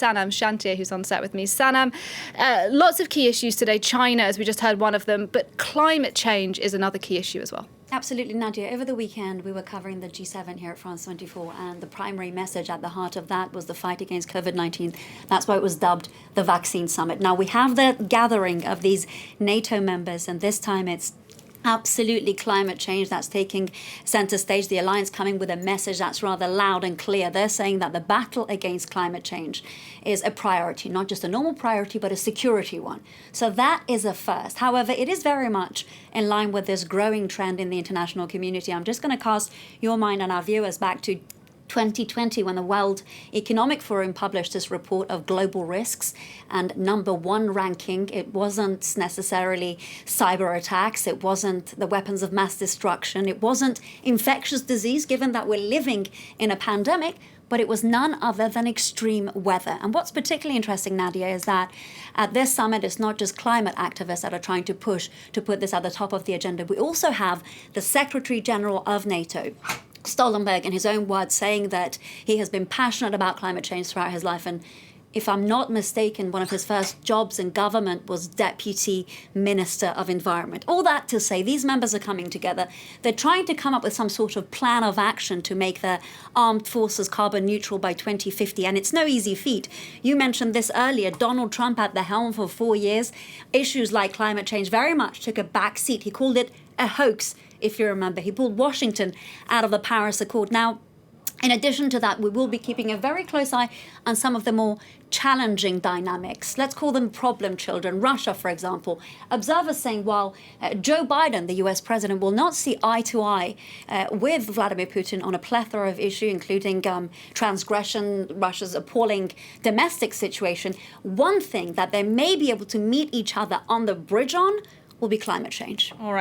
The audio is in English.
Sanam Shantyaei, who's on set with me. Sanam, lots of key issues today. China, as we just heard, one of them, but climate change is another key issue as well. Absolutely, Nadia. Over the weekend, we were covering the G7 here at France 24, and the primary message at the heart of that was the fight against COVID-19. That's why it was dubbed the Vaccine Summit. Now, we have the gathering of these NATO members, and this time it's absolutely climate change that's taking center stage. The alliance coming with a message that's rather loud and clear. They're saying that the battle against climate change is a priority, not just a normal priority, but a security one. So that is a first. However, it is very much in line with this growing trend in the international community. I'm just going to cast your mind and our viewers back to 2020, when the World Economic Forum published this report of global risks, and number one ranking, it wasn't necessarily cyber attacks, it wasn't the weapons of mass destruction, it wasn't infectious disease, given that we're living in a pandemic, but it was none other than extreme weather. And what's particularly interesting, Nadia, is that at this summit, it's not just climate activists that are trying to push to put this at the top of the agenda. We also have the Secretary General of NATO, Stoltenberg, in his own words, saying that he has been passionate about climate change throughout his life. And if I'm not mistaken, one of his first jobs in government was Deputy Minister of Environment. All that to say, these members are coming together. They're trying to come up with some sort of plan of action to make their armed forces carbon neutral by 2050. And it's no easy feat. You mentioned this earlier. Donald Trump at the helm for 4 years. Issues like climate change very much took a back seat. He called it a hoax, if you remember. He pulled Washington out of the Paris Accord. Now, in addition to that, we will be keeping a very close eye on some of the more challenging dynamics. Let's call them problem children. Russia, for example. Observers saying while Joe Biden, the US president, will not see eye to eye with Vladimir Putin on a plethora of issues, including transgression, Russia's appalling domestic situation, one thing that they may be able to meet each other on the bridge on will be climate change. All right.